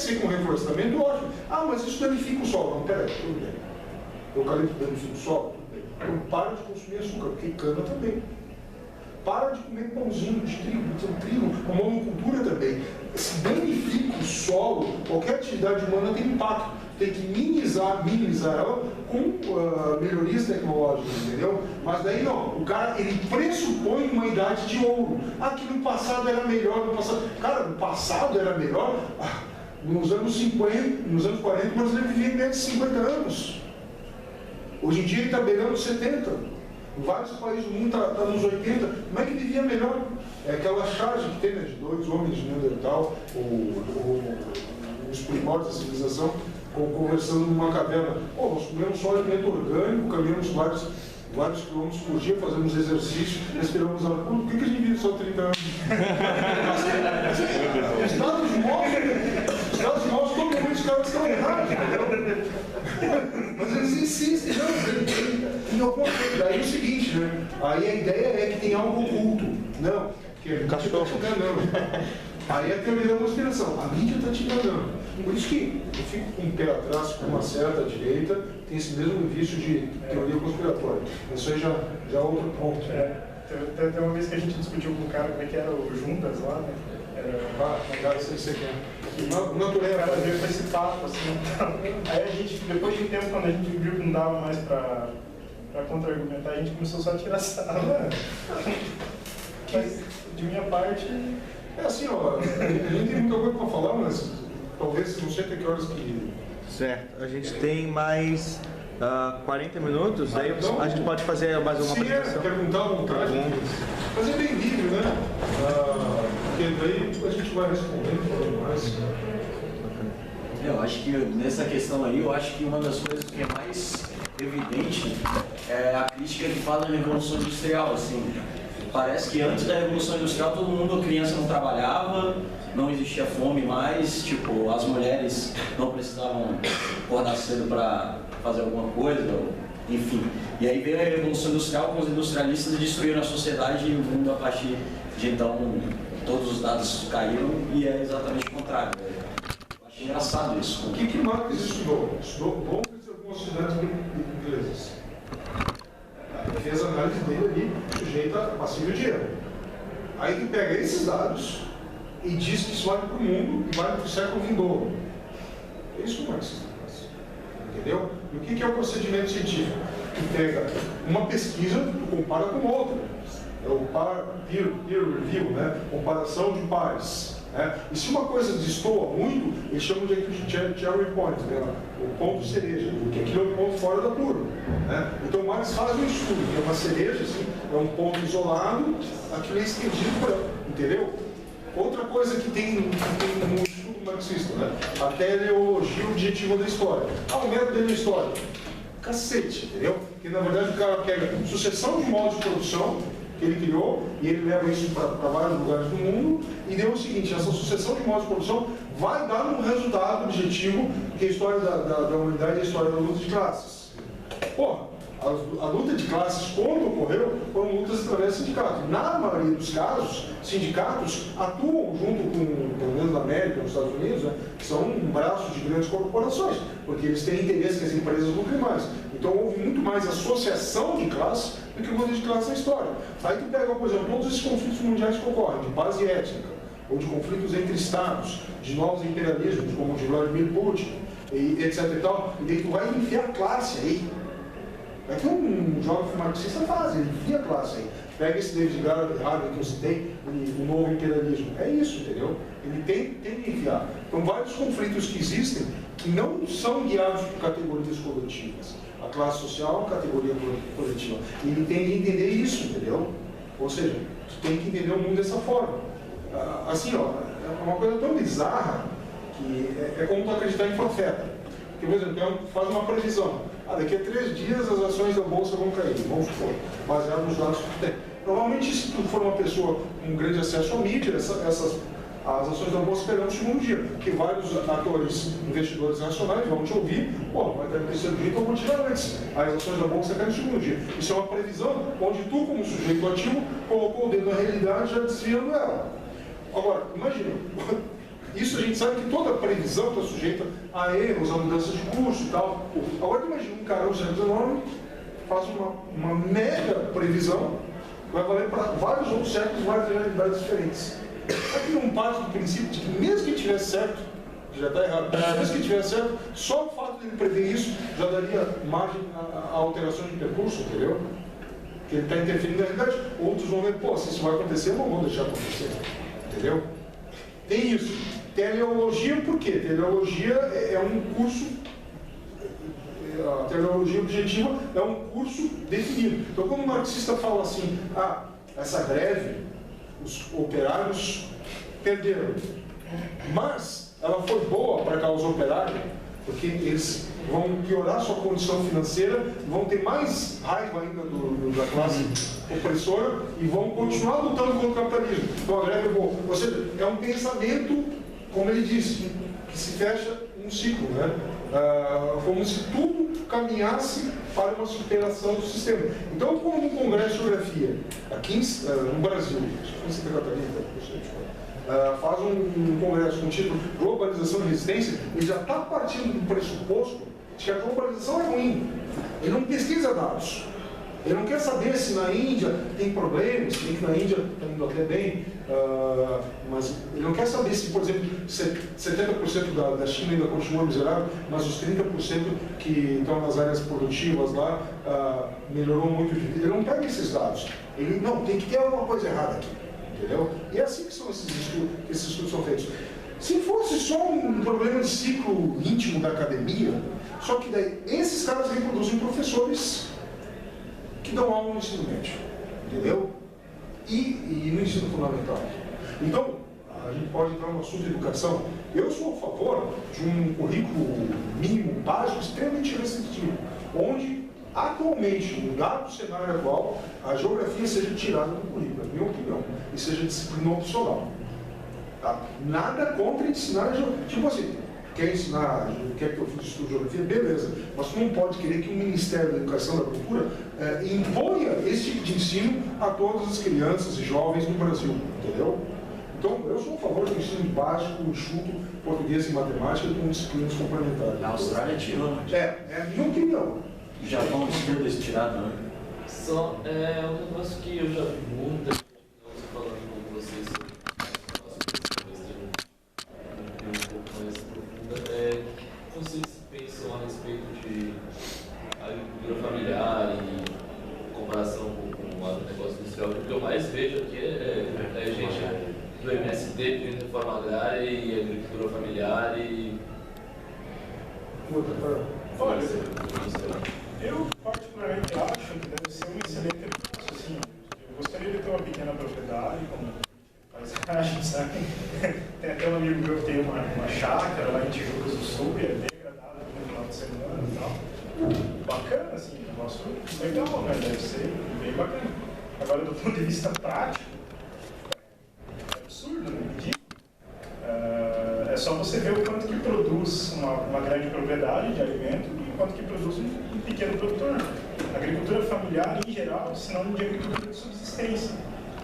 ser com reflorestamento, ótimo. Ah, mas isso danifica o solo. Não, peraí, tudo bem. Eucalipto danifica o solo, tudo bem. Então para de consumir açúcar, porque cana também. Para de comer pãozinho de trigo, a monocultura também. Se danifica o solo, qualquer atividade humana tem impacto. Tem que minimizar ela com melhorias tecnológicas, entendeu? Mas daí não, o cara, ele pressupõe uma idade de ouro. Ah, que no passado era melhor, no passado... Cara, no passado era melhor, nos anos 50, nos anos 40, o brasileiro vivia em média de 50 anos. Hoje em dia ele está beirando 70. Em vários países do mundo está nos 80. Como é que vivia melhor? É aquela charge que tem, né, de 2 homens de Neandertal, os primórdios da civilização, conversando numa caverna. Nós comemos só alimento orgânico, caminhamos vários quilômetros por dia, fazemos exercício, respiramos ar puro. Por que a gente vive só 30 anos? Os dados mostram todo mundo os caras estão errados. Mas eles insistem, não. Daí é o seguinte, né? Aí a ideia é que tem algo oculto. Não, que é cachorro. Aí é a teoria da conspiração. A mídia está te enganando. Por isso que eu fico com o pé atrás, com uma certa direita, tem esse mesmo vício de teoria conspiratória. Isso aí já é outro ponto. Tem uma vez que a gente discutiu com o cara como é que era o Juntas lá, né? Cara, sei que você quer. O cara veio com esse papo, assim. Aí a gente, depois de um tempo, quando a gente viu que não dava mais pra contra-argumentar, a gente começou só a tirar sarro. Mas, de minha parte... É assim, ó, a gente tem muita coisa para falar, mas talvez não sei até que horas que... Certo, a gente tem mais 40 minutos, daí então, a gente pode fazer mais uma apresentação. Perguntar à vontade, mas é bem livre, né? Porque daí a gente vai respondendo, falando mais. Eu acho que nessa questão aí, eu acho que uma das coisas que é mais evidente é a crítica que fala da Revolução Industrial, assim. Parece que antes da Revolução Industrial todo mundo, criança, não trabalhava, não existia fome mais, tipo, as mulheres não precisavam acordar cedo para fazer alguma coisa, enfim. E aí veio a Revolução Industrial com os industrialistas destruíram a sociedade e o mundo a partir de então todos os dados caíram e é exatamente o contrário. Eu acho engraçado isso. O que Marx estudou? Estudou Londres e algumas cidades inglesas. Fez a análise dele ali, sujeita passível de erro. Aí ele pega esses dados e diz que isso vale para o mundo e vale para o século vindouro. É isso que o Marx faz. Entendeu? E o que é o procedimento científico? Que pega uma pesquisa e compara com outra. É o peer review, né? Comparação de pares. E se uma coisa destoa muito, eles chamam de cherry point, né? O ponto cereja, porque aquilo é um ponto fora da curva. Então Marx faz um estudo, que é uma cereja, assim, é um ponto isolado, aquilo é estendido por ela, entendeu? Outra coisa que tem no estudo marxista, né? A teleologia objetiva da história. O método da história. Cacete, entendeu? Porque na verdade o cara pega sucessão de modos de produção que ele criou, e ele leva isso para vários lugares do mundo, e deu o seguinte, essa sucessão de modos de produção vai dar um resultado objetivo, que é a história da humanidade e a história da luta de classes. A luta de classes, quando ocorreu, foram lutas através de sindicatos. Na maioria dos casos, sindicatos atuam junto com, pelo menos na América, nos Estados Unidos, né, que são um braço de grandes corporações, porque eles têm interesse que as empresas lucrem mais. Então houve muito mais associação de classes do que luta de classe na história. Aí tu pega, por exemplo, todos esses conflitos mundiais que ocorrem, de base étnica, ou de conflitos entre estados, de novos imperialismos, como o de Vladimir Putin, e etc e tal, e daí tu vai enfiar classe aí. É que um jovem marxista faz, ele enfia a classe aí. Pega esse David Harvey que eu citei, o novo imperialismo. É isso, entendeu? Ele tem que enfiar. Então, vários conflitos que existem que não são guiados por categorias coletivas. A classe social é uma categoria coletiva. E ele tem que entender isso, entendeu? Ou seja, tu tem que entender o mundo dessa forma. Assim, ó, é uma coisa tão bizarra que é como tu acreditar em profeta. Porque, por exemplo, faz uma previsão. Daqui a 3 dias as ações da Bolsa vão cair, vamos supor, baseado nos dados que tu tem. Provavelmente, se tu for uma pessoa com grande acesso à mídia, as ações da Bolsa cairão no segundo dia, porque vários atores, investidores nacionais vão te ouvir, vai ter que ser do jeito, eu vou tirar antes. Aí as ações da Bolsa caem no segundo dia. Isso é uma previsão onde tu, como sujeito ativo, colocou o dedo na realidade já desviando ela. Agora, imagina, Isso a gente sabe que toda previsão está sujeita a erros, a mudança de curso e tal. Agora imagina um cara, um gerente enorme, faz uma mega previsão, vai valer para vários outros séculos, várias realidades diferentes. Aqui não parte do princípio de que mesmo que tivesse certo, já está errado, mas mesmo que tivesse certo, só o fato de ele prever isso já daria margem a alterações de percurso, entendeu? Que ele está interferindo na realidade. Outros vão ver, pô, se isso vai acontecer, não vão deixar acontecer, entendeu? Tem isso. Teleologia, por quê? Teleologia é um curso, a teleologia objetiva é um curso definido. Então, quando o marxista fala assim, essa greve, os operários perderam, mas ela foi boa para cá os operários, porque eles vão piorar sua condição financeira, vão ter mais raiva ainda da classe opressora e vão continuar lutando contra o capitalismo. Então a greve é boa. Ou seja, é um pensamento, como ele disse, que se fecha um ciclo, né? Como se tudo caminhasse para uma superação do sistema. Então, como um congresso de geografia, aqui no Brasil, acho que em Santa Catarina, faz um congresso com o título Globalização e Resistência, ele já está partindo do pressuposto de que a globalização é ruim. Ele não pesquisa dados. Ele não quer saber se na Índia tem problemas, se na Índia está indo até bem, mas ele não quer saber se, por exemplo, 70% da China ainda continua miserável, mas os 30% que estão nas áreas produtivas lá melhorou muito de vida. Ele não pega esses dados. Ele, não, tem que ter alguma coisa errada aqui. Entendeu? E é assim que esses estudos são feitos. Se fosse só um problema de ciclo íntimo da academia, só que daí esses caras reproduzem professores que dão aula no ensino médio, entendeu? E no ensino fundamental. Então, a gente pode entrar no assunto de educação. Eu sou a favor de um currículo mínimo, básico, extremamente restritivo, onde, atualmente, no dado cenário atual, a geografia seja tirada do currículo, na minha opinião, e seja disciplina opcional. Tá? Nada contra ensinar geografia. Tipo assim, quer que eu estude geografia? Beleza. Mas tu não pode querer que o Ministério da Educação e da Cultura imponha esse tipo de ensino a todas as crianças e jovens no Brasil, entendeu? Então, eu sou a favor do ensino básico, enxuto, português e matemática com disciplinas complementares. Na Austrália tirou, né? É a minha opinião. O Japão estuda esse tirado, né? Só um negócio que eu já vi muita gente falando com vocês sobre um pouco mais profunda. O que vocês pensam a respeito de agricultura familiar e comparação com o negócio industrial? O que eu mais vejo aqui é gente do MST pedindo reforma agrária e agricultura familiar e... Olha, eu particularmente acho que deve ser um excelente negócio, assim. Eu gostaria de ter uma pequena propriedade, como paisagem, sabe? Tem até um amigo meu que tem uma chácara lá em Tijucas do Sul, e é bem agradável no final de semana e tal. Bacana, assim, um negócio legal, né? Deve ser bem bacana. Agora, do ponto de vista prático, é absurdo, né? Ridículo. É só você ver o quanto que produz uma grande propriedade de alimento e o quanto que produz um pequeno produtor. A agricultura familiar, em geral, é sinônimo de agricultura de subsistência.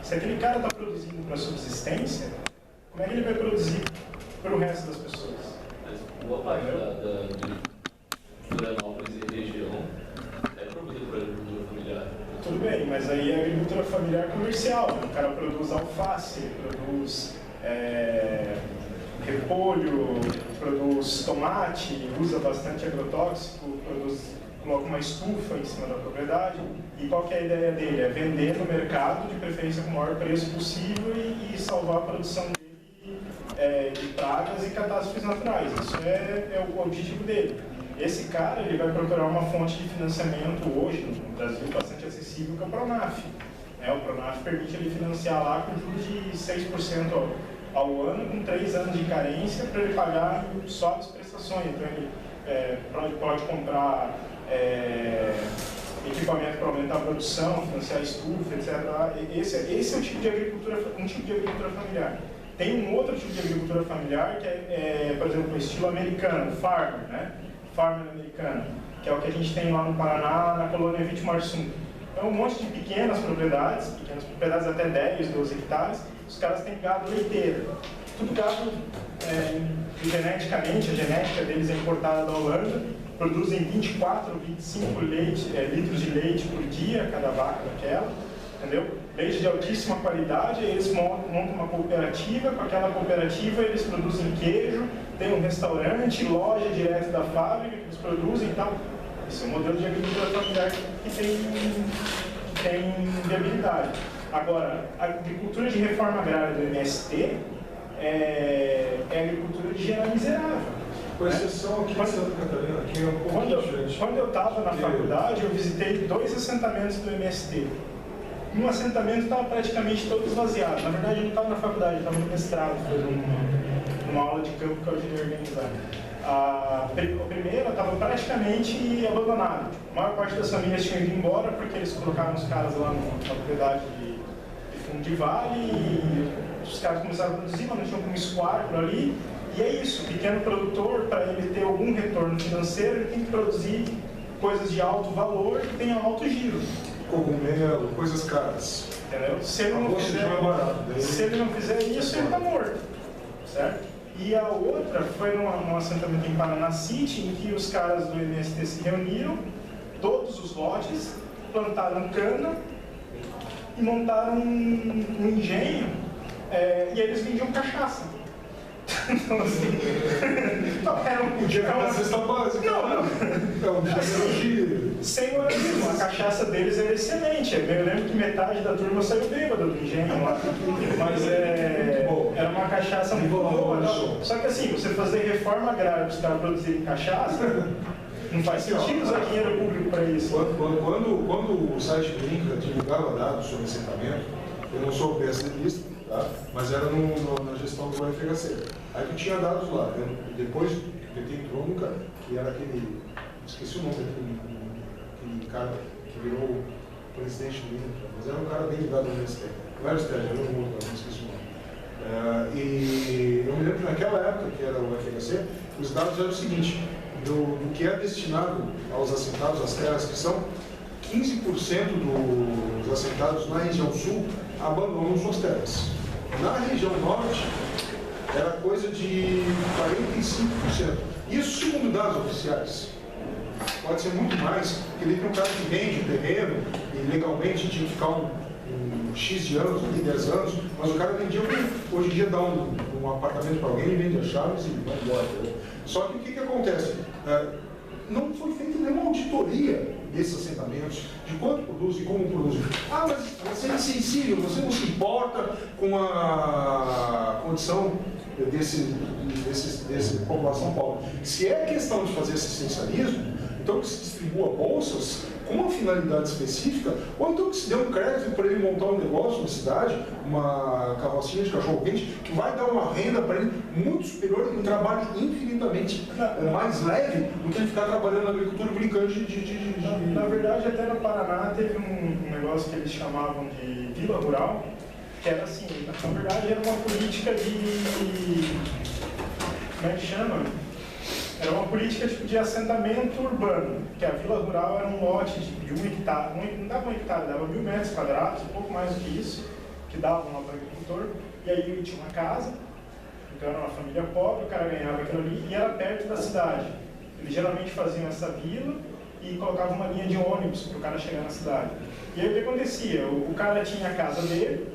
Se aquele cara está produzindo para subsistência, como é que ele vai produzir para o resto das pessoas? Mas boa parte de Florianópolis e região é produzida por agricultura familiar. Tudo bem, mas aí é agricultura familiar comercial. O cara produz alface, produz repolho, produz tomate, usa bastante agrotóxico, coloca uma estufa em cima da propriedade. E qual que é a ideia dele? É vender no mercado, de preferência com o maior preço possível e salvar a produção dele de pragas e catástrofes naturais. Isso é o objetivo dele. Esse cara ele vai procurar uma fonte de financiamento hoje no Brasil bastante acessível, que é o Pronaf. O Pronaf permite ele financiar lá com juros de 6% ao ano, com 3 anos de carência, para ele pagar só as prestações. Então ele pode comprar equipamento para aumentar a produção, financiar estufa, etc. Esse é um tipo de agricultura familiar. Tem um outro tipo de agricultura familiar que por exemplo, o estilo americano, farmer, né? Farmer americano, que é o que a gente tem lá no Paraná, na colônia Vitimarsum. É um monte de pequenas propriedades até 10, 12 hectares, os caras têm gado leiteiro. Tudo gado geneticamente, a genética deles é importada da Holanda, produzem 24, 25 litros de leite por dia, cada vaca daquela, entendeu? Leite de altíssima qualidade, eles montam uma cooperativa, com aquela cooperativa eles produzem queijo, tem um restaurante, loja direto da fábrica que eles produzem e tal. Esse é um modelo de agricultura familiar que tem viabilidade. Agora, a agricultura de reforma agrária do MST é agricultura de gerar miserável. Com exceção aqui em Santa Catarina, aqui é um pouco diferente. Quando eu estava na faculdade, eu visitei 2 assentamentos do MST. Um assentamento estava praticamente todo esvaziado. Na verdade, eu não estava na faculdade, eu estava no mestrado, fazendo uma aula de campo que eu ajudei a organizar. A primeira estava praticamente abandonada. A maior parte das famílias tinham ido embora porque eles colocaram os caras lá na propriedade de fundo de vale e os caras começaram a produzir, mas não tinham como escoar por ali. E é isso, o pequeno produtor, para ele ter algum retorno financeiro, ele tem que produzir coisas de alto valor que tenham alto giro. Cogumelo, coisas caras. Entendeu? Se ele não fizer isso, ele está morto. Certo? E a outra foi num assentamento em Paraná City, em que os caras do MST se reuniram, todos os lotes, plantaram cana e montaram um engenho, e eles vendiam cachaça. Então, assim, era uma cesta básica. Sem moralismo, a cachaça deles era excelente. Eu lembro que metade da turma saiu bêbada do engenho lá. Mas era uma cachaça muito boa. Só que assim, você fazer reforma agrária para os caras produzirem cachaça, não faz sentido usar dinheiro público para isso. Quando o site Brinca divulgava dados sobre assentamento, eu não sou pessimista, tá? Mas era na gestão do UFHC. Aí que tinha dados lá. Depois o PT entrou no cara, que era aquele, esqueci o nome daquele cara que virou presidente do INCRA, mas era um cara bem ligado ao MST. Não era o Stérgio, era um outro, não esqueci o nome. E eu me lembro que naquela época, que era o UFHC, os dados eram o seguinte, do que é destinado aos assentados, às terras que são, 15% dos assentados na região sul abandonam suas terras. Na região norte, era coisa de 45%. Isso segundo dados oficiais. Pode ser muito mais, porque ele tem um cara que vende o terreno e legalmente tinha que ficar um X de anos, 10 anos, mas o cara vendia hoje em dia dá um apartamento para alguém, vende as chaves e vai embora. Só que o que acontece? Não foi feita nenhuma auditoria desses assentamentos, de quanto produz e como produz. Ah, mas você é insensível, você não se importa com a condição dessa população pobre. Se é questão de fazer assistencialismo, então que se distribua bolsas com uma finalidade específica, ou então que se dê um crédito para ele montar um negócio na cidade, uma carrocinha de cachorro-quente, que vai dar uma renda para ele muito superior e um trabalho infinitamente mais leve do que ele ficar trabalhando na agricultura brincando de... Na verdade, até no Paraná teve um negócio que eles chamavam de vila rural, que era assim, na verdade era uma política de... como é que chama? Era uma política tipo de assentamento urbano, que a vila rural era um lote de 1 hectare, não dava 1 hectare, dava 1.000 metros quadrados, um pouco mais do que isso, que davam lá para o agricultor, e aí ele tinha uma casa, então era uma família pobre, o cara ganhava aquilo ali, e era perto da cidade. Eles geralmente faziam essa vila e colocavam uma linha de ônibus para o cara chegar na cidade. E aí o que acontecia? O cara tinha a casa dele,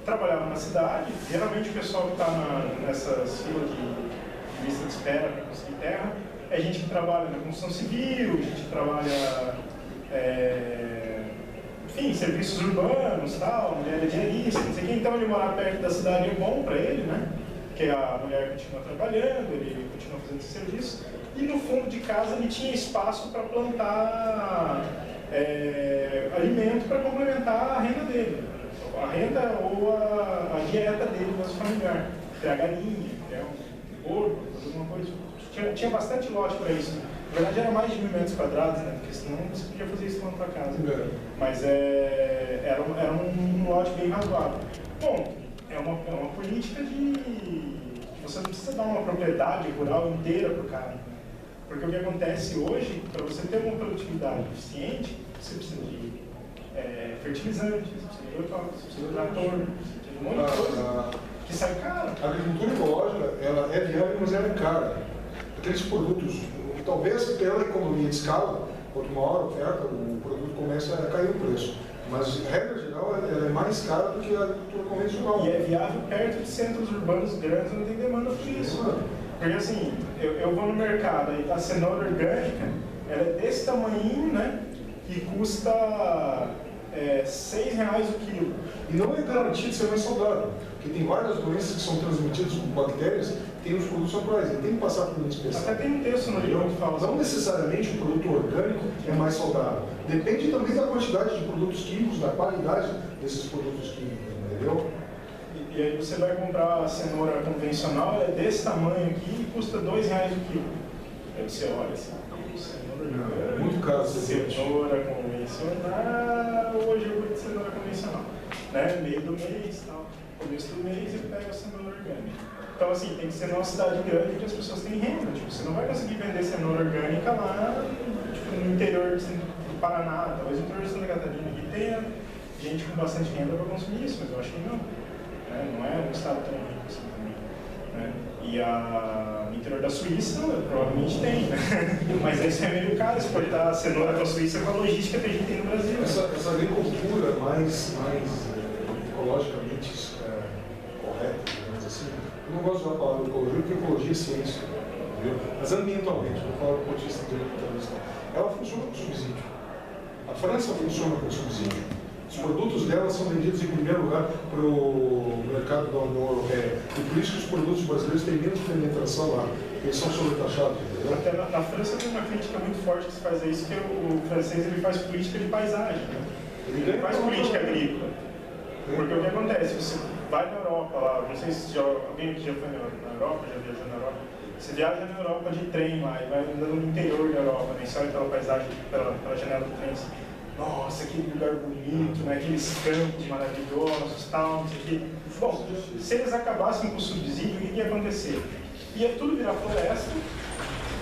trabalhava na cidade, geralmente o pessoal que está nessas filas de lista de espera para conseguir terra, é gente que trabalha na construção civil, gente que trabalha, enfim, serviços urbanos, tal, mulher é diarista, não sei o quê. Então ele morar perto da cidade é bom para ele, né? Porque a mulher continua trabalhando, ele continua fazendo esse serviço. E no fundo de casa ele tinha espaço para plantar alimento para complementar a renda dele. A renda ou a dieta dele, nosso familiar. Ter a galinha, porco, alguma coisa. Tinha bastante lote para isso. Na verdade era mais de 1.000 metros quadrados, né? Porque senão você podia fazer isso na tua casa. Mas era um lote bem razoável. Bom, é uma política de... Você não precisa dar uma propriedade rural inteira para o cara. Porque o que acontece hoje, para você ter uma produtividade eficiente, você precisa de fertilizante, você precisa de agrotóxico, você precisa de trator, você precisa de um monte de coisa. que sai caro. A agricultura ecológica, ela é viável, mas ela é cara. Aqueles produtos, talvez pela economia de escala, quanto maior a oferta, o produto começa a cair o preço. Mas, regra geral, ela é mais cara do que a agricultura convencional. E é viável perto de centros urbanos grandes, não tem demanda por isso. Porque assim, eu vou no mercado, aí a cenoura orgânica, ela é desse tamanhinho, né? E custa R$6 o quilo. E não é garantido ser mais saudável, porque tem várias doenças que são transmitidas por bactérias que têm os produtos naturais, ele tem que passar por uma inspeção. Até tem um texto no livro que fala. Não necessariamente o produto orgânico é mais saudável. Depende também da quantidade de produtos químicos, da qualidade desses produtos químicos, entendeu? E aí você vai comprar a cenoura convencional, ela é desse tamanho aqui e custa R$2 o quilo. Aí você olha assim, cenoura É muito caro esse cenoura convencional, hoje eu vou de cenoura convencional. Né? Meio do mês, tal. Começo do mês ele pega a cenoura orgânica. Então assim, tem que ser numa cidade grande que as pessoas têm renda. Tipo, você não vai conseguir vender cenoura orgânica lá tipo, no interior do Paraná, talvez no interior de Santa Catarina, que tenha gente com bastante renda para consumir isso, mas eu acho que não. Não é um estado tão rico assim também. Né? E no interior da Suíça, provavelmente tem, né? Mas isso é meio caro, exportar cenoura para a Suíça com a logística que a gente tem no Brasil. Essa agricultura mais ecologicamente correta, digamos assim, eu não gosto de usar a palavra ecologia, porque ecologia é ciência, entendeu? Mas ambientalmente, não falo do ponto de vista de ambientalista, ela funciona com subsídio. A França funciona com subsídio. Os produtos dela são vendidos em primeiro lugar para o mercado da União Europeia. E por isso que os produtos brasileiros têm menos penetração lá. Eles são sobretaxados, entendeu? Até na França tem uma crítica muito forte que se faz a isso, que o francês ele faz política de paisagem. Né? Ele faz política agrícola. Porque o que acontece? Você vai na Europa, lá, não sei se alguém aqui já foi na Europa, já viajou na Europa. Você viaja na Europa de trem lá e vai andando no interior da Europa, né? Você olha pela paisagem, pela janela do trem. Nossa, aquele lugar bonito, né? Aqueles campos maravilhosos, tal, não sei o quê. Bom, se eles acabassem com o subsídio, o que ia acontecer? Ia tudo virar floresta,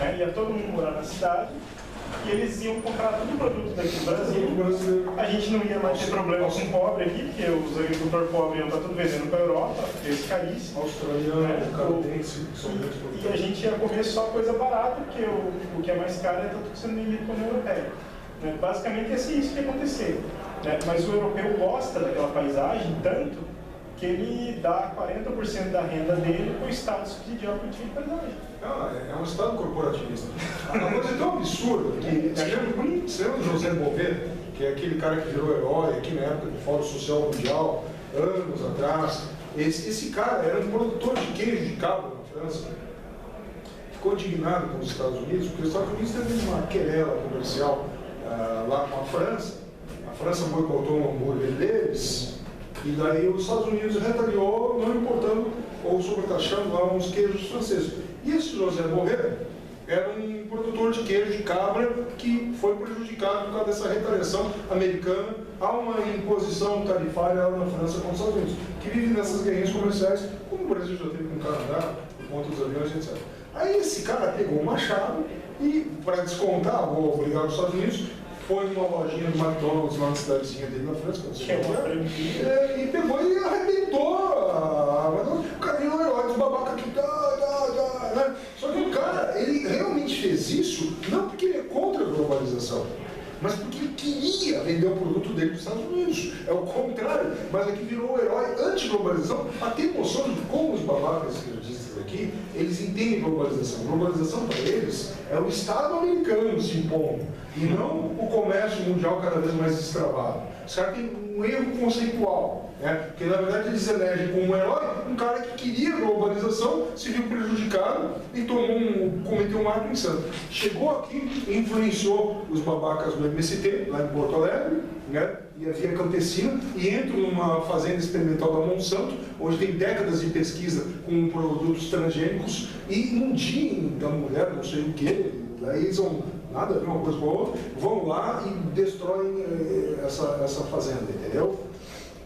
né? Ia todo mundo morar na cidade, e eles iam comprar todo o produto daqui do Brasil. A gente não ia mais ter problema com o pobre aqui, porque os agricultores pobres iam estar tudo vendendo para a Europa, preço caríssimo. Australiano, né? canadense, E a gente ia comer só coisa barata, porque o que é mais caro é tudo sendo vendido como europeu. Basicamente ia ser isso que ia acontecer. Né? Mas o europeu gosta daquela paisagem tanto que ele dá 40% da renda dele para o Estado subsidiar o cultivo de paisagem. É um Estado corporativista. Uma coisa tão absurda que você lembra do José Bové, que é aquele cara que virou herói aqui na época do Fórum Social Mundial, anos atrás. Esse cara era um produtor de queijo de cabra na França. Ficou indignado com os Estados Unidos, porque os Estados Unidos teve uma querela comercial lá com a França. A França boicotou o hambúrguer deles, e daí os Estados Unidos retaliou, não importando ou sobretaxando lá uns queijos franceses. E esse José Bové era um produtor de queijo de cabra que foi prejudicado por causa dessa retaliação americana a uma imposição tarifária lá na França com os Estados Unidos, que vive nessas guerrinhas comerciais, como o Brasil já teve com o Canadá, por conta dos aviões, etc. Aí esse cara pegou uma chave e, para descontar, vou ligar para os Estados Unidos, foi numa lojinha do McDonald's lá na cidadezinha dele na França, e pegou e arrebentou o cara virou o herói dos babacas aqui, né? Só que o cara, ele realmente fez isso não porque ele é contra a globalização, mas porque ele queria vender o produto dele para os Estados Unidos. É o contrário, mas aqui virou o herói anti-globalização, para ter noção de como os babacas esquerdistas aqui, eles entendem globalização. Globalização para eles é o Estado americano se impondo, e não o comércio mundial cada vez mais destravado. Os caras têm um erro conceitual, né? Porque na verdade eles elegem como herói um cara que queria globalização, se viu prejudicado e cometeu um ato insano. Chegou aqui, influenciou os babacas do MST, lá em Porto Alegre, né? E a Via Campesina, e entra numa fazenda experimental da Monsanto, onde tem décadas de pesquisa com produtos transgênicos, e num dia da mulher, não sei o que, aí eles vão nada a ver uma coisa com a outra, vão lá e destroem essa fazenda, entendeu?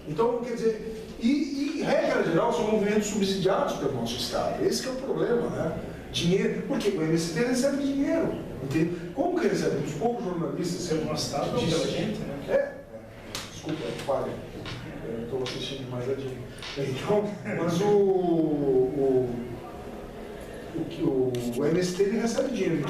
Então, quer dizer, e regra geral, são movimentos subsidiados pelo nosso Estado. Esse que é o problema, né? Dinheiro, porque o MST recebe dinheiro, entende? Como que recebe? Os poucos jornalistas... Pelo nosso Estado ou pela gente, né? Desculpa, falha. Estou assistindo demais a Disney. Então, mas o MST ele recebe dinheiro de